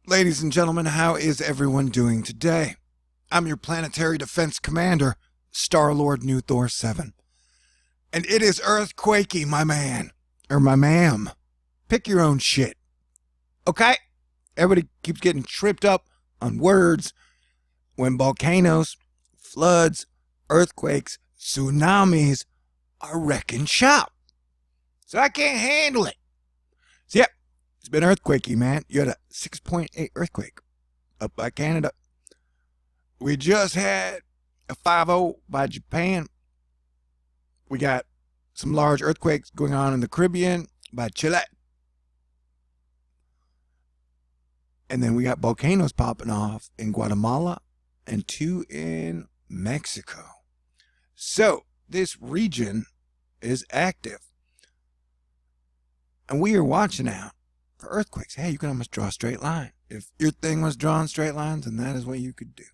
Ladies and gentlemen, how is everyone doing today? I'm your planetary defense commander, Star-Lord New Thor 7. And it is earthquakey, my man. Or my ma'am. Pick your own shit. Okay? Everybody keeps getting tripped up on words when volcanoes, floods, earthquakes, tsunamis are wrecking shop. So I can't handle it. So yep, it's been earthquakey, man. You had a 6.8 earthquake up by Canada. We just had a 5.0 by Japan. We got some large earthquakes going on in the Caribbean by Chile. And then we got volcanoes popping off in Guatemala and 2 in Mexico. So this region is active. And we are watching out for earthquakes. Hey, you can almost draw a straight line. If your thing was drawing straight lines, then that is what you could do.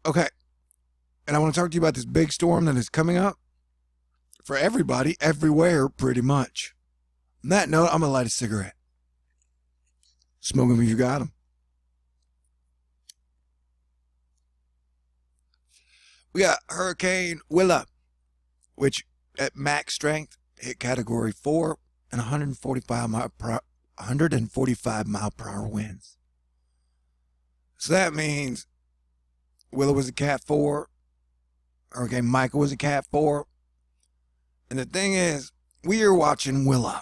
Okay. And I want to talk to you about this big storm that is coming up for everybody, everywhere, pretty much. On that note, I'm going to light a cigarette. Smoke them if you got them. We got Hurricane Willa, which at max strength hit category 4 and 145 mile per hour winds. So that means Willa was a Cat 4, Hurricane Michael was a Cat 4. And the thing is, we are watching Willa.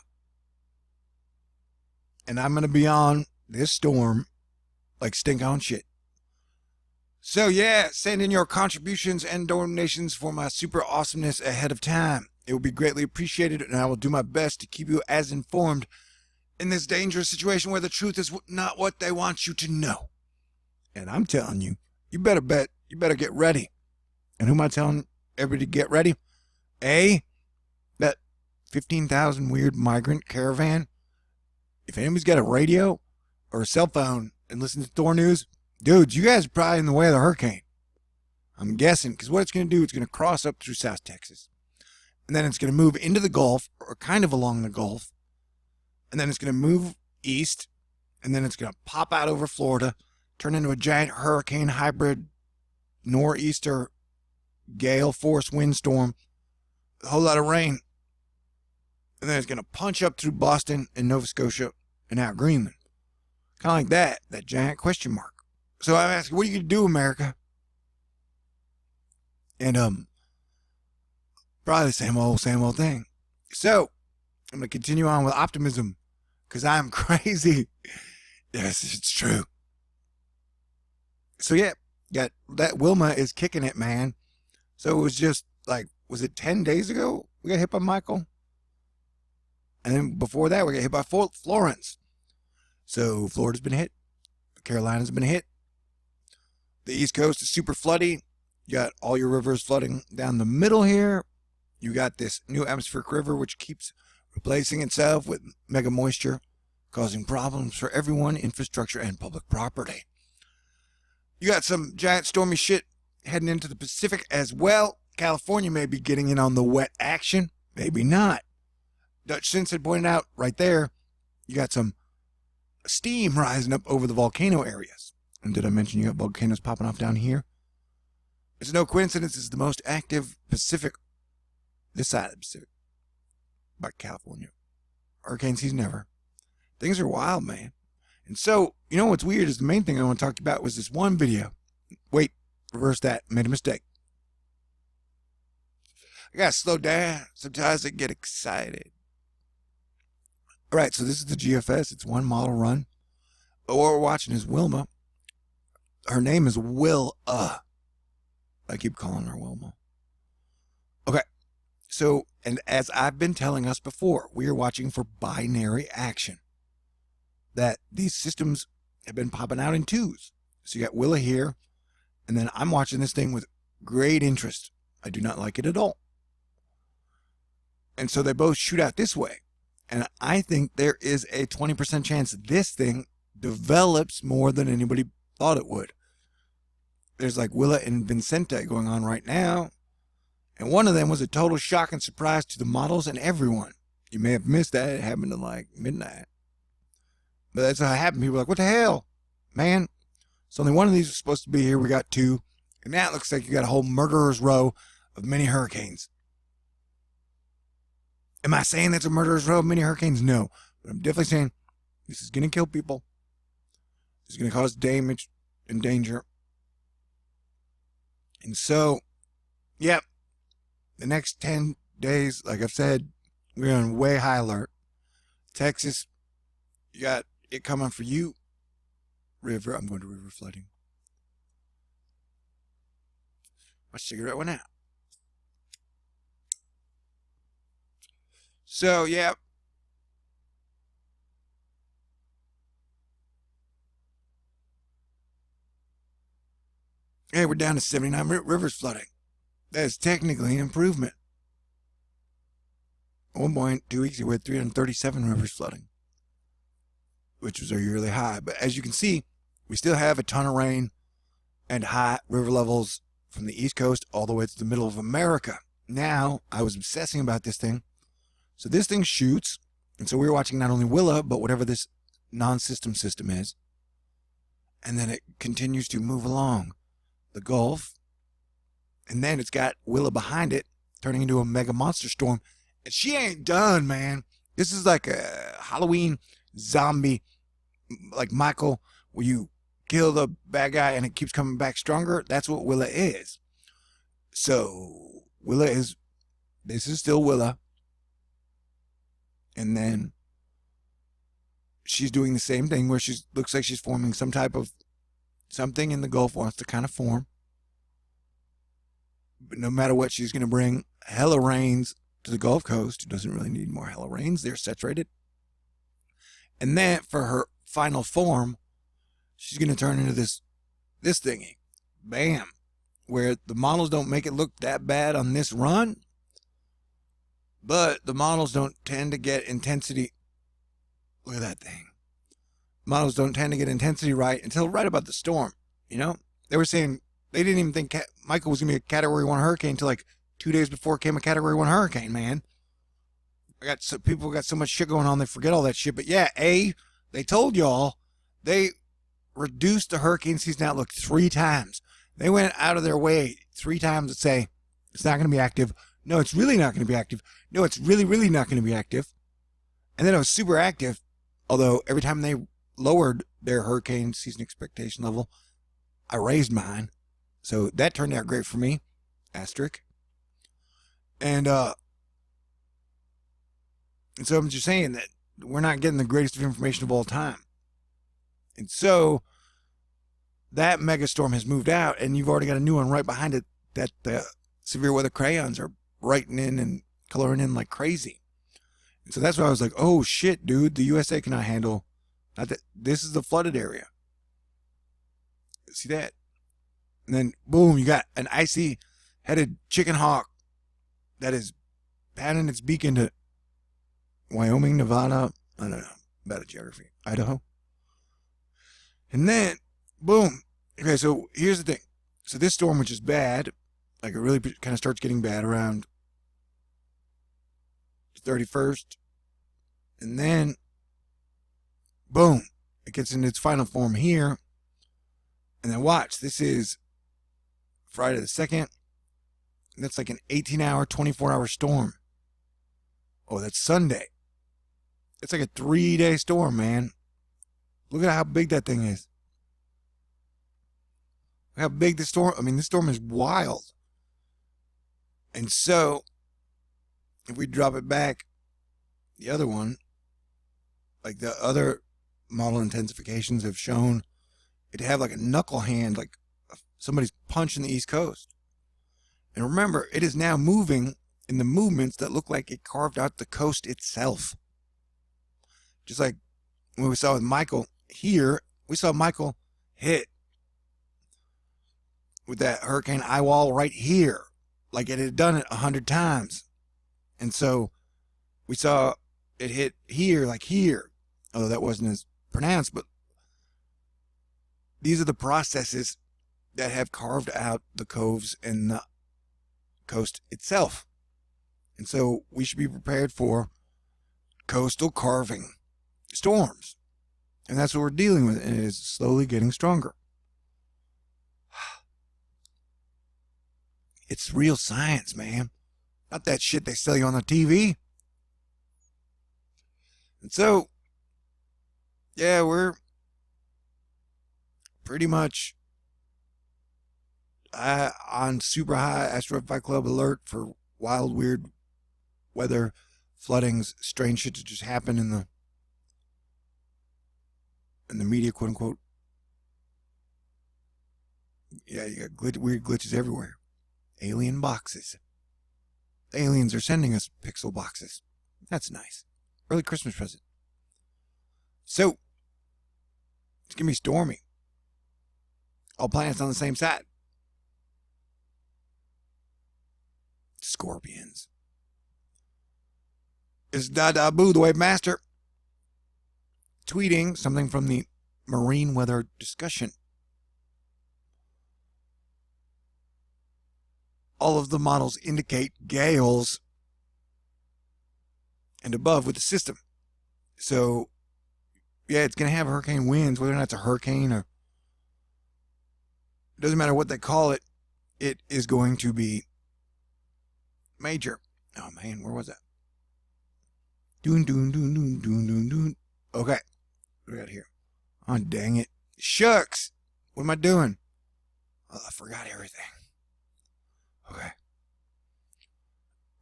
And I'm going to be on this storm like stink on shit. So yeah, send in your contributions and donations for my super awesomeness ahead of time. It will be greatly appreciated, and I will do my best to keep you as informed in this dangerous situation where the truth is not what they want you to know. And I'm telling you, you better get ready. And who am I telling everybody to get ready? That 15,000 weird migrant caravan. If anybody's got a radio or a cell phone and listen to Thor News, dudes, you guys are probably in the way of the hurricane. I'm guessing, because what it's going to do, it's going to cross up through South Texas. And then it's going to move into the Gulf, or kind of along the Gulf. And then it's going to move east. And then it's going to pop out over Florida, turn into a giant hurricane hybrid nor'easter gale force windstorm. A whole lot of rain. And then it's going to punch up through Boston and Nova Scotia and out Greenland. Kind of like that giant question mark. So I'm asking, what are you going to do, America? And, probably the same old thing. So, I'm going to continue on with optimism, because I'm crazy. Yes, it's true. So, yeah, got that Wilma is kicking it, man. So it was just like, was it 10 days ago we got hit by Michael? And then before that, we got hit by Florence. So Florida's been hit. Carolina's been hit. The East Coast is super floody. You got all your rivers flooding down the middle here. You got this new atmospheric river, which keeps replacing itself with mega moisture, causing problems for everyone, infrastructure, and public property. You got some giant stormy shit heading into the Pacific as well. California may be getting in on the wet action. Maybe not. Dutch Sense had pointed out right there, you got some steam rising up over the volcano areas. And did I mention you got volcanoes popping off down here? It's no coincidence it's the most active Pacific, this side of the Pacific, by California. Hurricane season ever. Things are wild, man. And so, you know what's weird is the main thing I want to talk about was this one video. Wait, reverse that. Made a mistake. I gotta slow down. Sometimes I get excited. Alright, so this is the GFS. It's one model run. But what we're watching is Wilma. Her name is Willa. I keep calling her Wilma. Okay, so, and as I've been telling us before, we are watching for binary action. That these systems have been popping out in twos. So you got Willa here, and then I'm watching this thing with great interest. I do not like it at all. And so they both shoot out this way. And I think there is a 20% chance this thing develops more than anybody thought it would. There's like Willa and Vincente going on right now. And one of them was a total shock and surprise to the models and everyone. You may have missed that. It happened at like midnight. But that's how it happened. People were like, what the hell? Man, so only one of these was supposed to be here. We got two. And now it looks like you got a whole murderer's row of mini hurricanes. Am I saying that's a murderer's row of mini hurricanes? No. But I'm definitely saying this is going to kill people. This is going to cause damage and danger. And so, yep, the next 10 days, like I've said, we're on way high alert. Texas, you got it coming for you. River, I'm going to river flooding. My cigarette went out. So, yeah. Hey, we're down to 79 rivers flooding. That is technically an improvement. At one point, 2 weeks ago, we had 337 rivers flooding, which was our yearly high. But as you can see, we still have a ton of rain and high river levels from the East Coast all the way to the middle of America. Now, I was obsessing about this thing. So this thing shoots, and so we were watching not only Willa, but whatever this non-system system is. And then it continues to move along the Gulf. And then it's got Willa behind it, turning into a mega monster storm. And she ain't done, man. This is like a Halloween zombie, like Michael, where you kill the bad guy and it keeps coming back stronger. That's what Willa is. So this is still Willa. And then she's doing the same thing where she looks like she's forming some type of something in the Gulf wants to kind of form. But no matter what, she's going to bring hella rains to the Gulf Coast. It doesn't really need more hella rains. They're saturated. And then for her final form, she's going to turn into this thingy. Bam. Where the models don't make it look that bad on this run. But the models don't tend to get intensity. Look at that thing. Models don't tend to get intensity right until right about the storm. You know, they were saying they didn't even think Michael was going to be a Category 1 hurricane until like 2 days before it came a Category 1 hurricane, man. People got so much shit going on, they forget all that shit. But yeah, they told y'all they reduced the hurricane season outlook 3 times. They went out of their way 3 times to say it's not going to be active. No, it's really not going to be active. No, it's really, really not going to be active. And then it was super active, although every time they lowered their hurricane season expectation level, I raised mine. So that turned out great for me. Asterisk. And so I'm just saying that we're not getting the greatest of information of all time. And so that megastorm has moved out, and you've already got a new one right behind it that the severe weather crayons are writing in and coloring in like crazy. And so that's why I was like, oh shit, dude, the USA cannot handle that. This is the flooded area. See that? And then boom, you got an icy headed chicken hawk that is pounding its beak into Wyoming, Nevada. I don't know about geography. Idaho. And then boom. Okay, so here's the thing. So this storm, which is bad, like it really kind of starts getting bad around the 31st. And then, boom, it gets into its final form here. And then watch, this is Friday the 2nd. That's like an 18-hour, 24-hour storm. Oh, that's Sunday. It's like a 3-day storm, man. Look at how big that thing is. Look how big this storm is wild. And so, if we drop it back, the other one, like the other model intensifications have shown it to have like a knuckle hand, like somebody's punching the East Coast. And remember, it is now moving in the movements that look like it carved out the coast itself. Just like when we saw with Michael here, we saw Michael hit with that hurricane eye wall right here, like it had done it 100 times. And so we saw it hit here, like here, although that wasn't as pronounced, but these are the processes that have carved out the coves and the coast itself. And so we should be prepared for coastal carving storms. And that's what we're dealing with, and it is slowly getting stronger. It's real science, man. Not that shit they sell you on the TV. And so, yeah, we're pretty much on super high Asteroid Fight Club alert for wild, weird weather, floodings, strange shit to just happen in the media, quote unquote. Yeah, you got weird glitches everywhere. Alien boxes. Aliens are sending us pixel boxes. That's nice. Early Christmas present. So, it's going to be stormy. All planets on the same side. Scorpions. It's Dada Boo, the Wave Master, tweeting something from the marine weather discussion. All of the models indicate gales and above with the system. So, yeah, it's going to have hurricane winds, whether or not it's a hurricane or it doesn't matter what they call it, it is going to be major. Oh, man, where was that? Doon. Okay, what do we got here? Oh, dang it. Shucks. What am I doing? Oh, I forgot everything. Okay.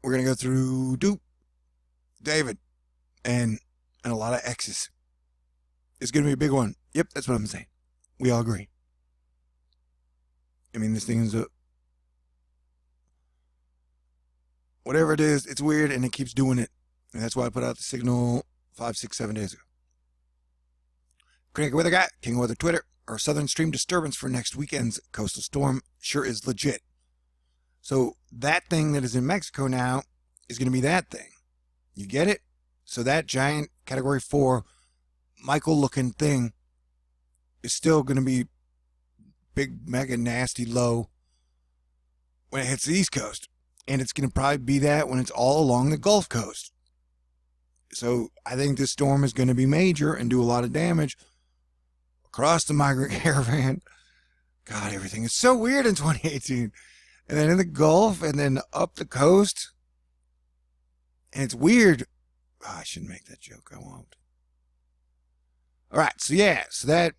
We're going to go through David, and a lot of X's. It's going to be a big one. Yep, that's what I'm saying. We all agree. I mean, this thing is whatever it is, it's weird, and it keeps doing it. And that's why I put out the signal 5, 6, 7 days ago. Cranky Weather Guy, King of Weather Twitter, our southern stream disturbance for next weekend's coastal storm sure is legit. So that thing that is in Mexico now is going to be that thing. You get it? So that giant Category 4 Michael-looking thing is still going to be big, mega, nasty, low when it hits the East Coast. And it's going to probably be that when it's all along the Gulf Coast. So I think this storm is going to be major and do a lot of damage across the migrant caravan. God, everything is so weird in 2018. And then in the Gulf and then up the coast. And it's weird. Oh, I shouldn't make that joke. I won't. All right. So, yeah. So that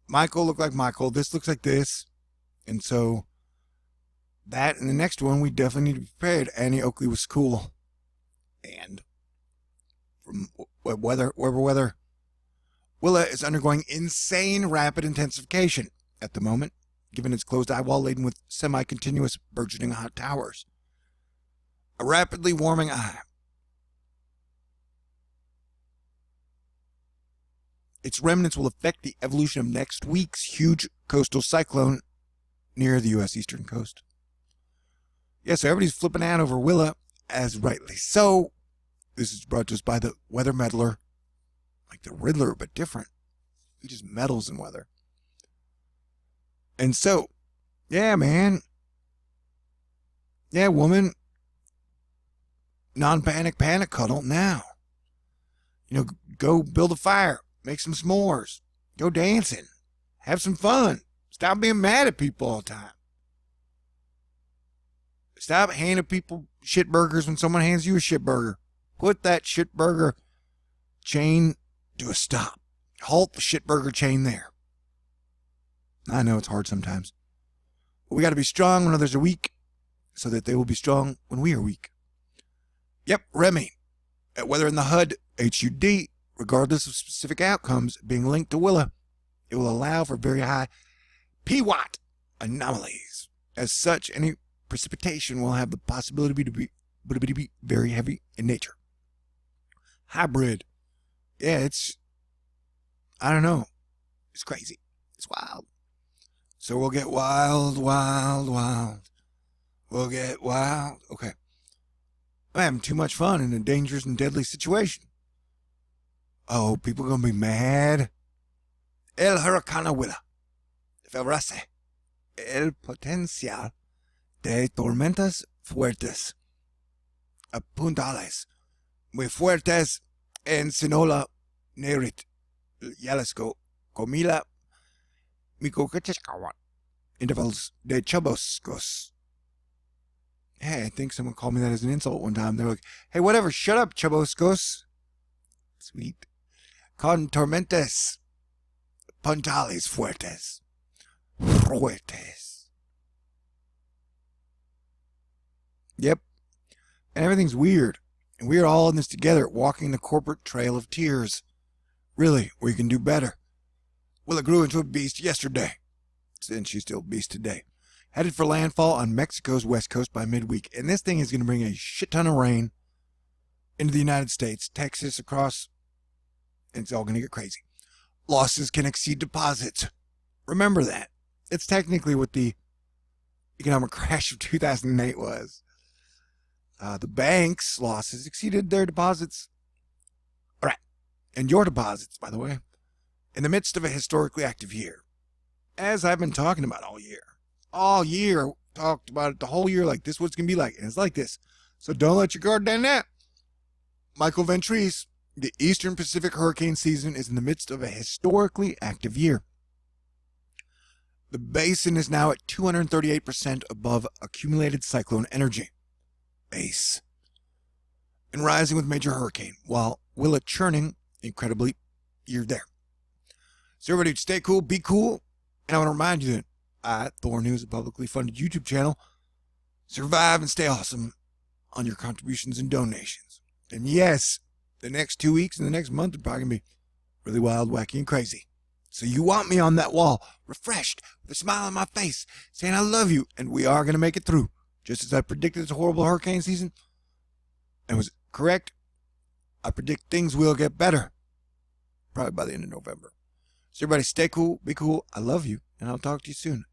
Michael looked like Michael. This looks like this. And so that and the next one, we definitely need to be prepared. Annie Oakley was cool. And from weather, Willa is undergoing insane rapid intensification at the moment, given its closed eye wall laden with semi-continuous burgeoning hot towers. A rapidly warming eye. Its remnants will affect the evolution of next week's huge coastal cyclone near the U.S. eastern coast. Yeah, so everybody's flipping out over Willa, as rightly so. This is brought to us by the weather meddler, like the Riddler, but different. He just meddles in weather. And so, yeah, man. Yeah, woman. Non-panic, panic cuddle now. You know, go build a fire. Make some s'mores. Go dancing. Have some fun. Stop being mad at people all the time. Stop handing people shit burgers when someone hands you a shit burger. Put that shit burger chain to a stop. Halt the shit burger chain there. I know it's hard sometimes. But we got to be strong when others are weak, so that they will be strong when we are weak. Yep, Remy. At Weather in the HUD, HUD, regardless of specific outcomes being linked to Willa, it will allow for very high PWAT anomalies. As such, any precipitation will have the possibility to be very heavy in nature. Hybrid. Yeah, it's, I don't know. It's crazy. It's wild. So we'll get wild. We'll get wild. Okay. I'm having too much fun in a dangerous and deadly situation. Oh, people are going to be mad. El Huracán Willa. Favorece. El Potencial de tormentas fuertes a puntales muy fuertes en Sinaloa, Nayarit, Jalisco, Comila, Michoacán, intervals de Chubascos. Hey, I think someone called me that as an insult one time. They're like, hey, whatever, shut up, Chubascos. Sweet. Con tormentes puntales fuertes. Fuertes. Yep. And everything's weird. And we are all in this together, walking the corporate trail of tears. Really, we can do better. Willa grew into a beast yesterday, and she's still a beast today. Headed for landfall on Mexico's west coast by midweek. And this thing is going to bring a shit ton of rain into the United States, Texas, across, and it's all going to get crazy. Losses can exceed deposits. Remember that. It's technically what the economic crash of 2008 was. The bank's losses exceeded their deposits. All right. And your deposits, by the way, in the midst of a historically active year. As I've been talking about all year. All year. Talked about it the whole year like this is what it's going to be like. And it's like this. So don't let your guard down that. Michael Ventris, the Eastern Pacific hurricane season is in the midst of a historically active year. The basin is now at 238% above accumulated cyclone energy. Base. And rising with major hurricane, while Willa churning, incredibly, you're there. So everybody stay cool, be cool, and I want to remind you that I, Thor News, a publicly funded YouTube channel, survive and stay awesome on your contributions and donations. And yes, the next 2 weeks and the next month are probably going to be really wild, wacky, and crazy. So you want me on that wall, refreshed, with a smile on my face, saying I love you, and we are going to make it through. Just as I predicted it's a horrible hurricane season, and was correct, I predict things will get better. Probably by the end of November. So everybody stay cool, be cool, I love you, and I'll talk to you soon.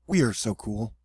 We are so cool.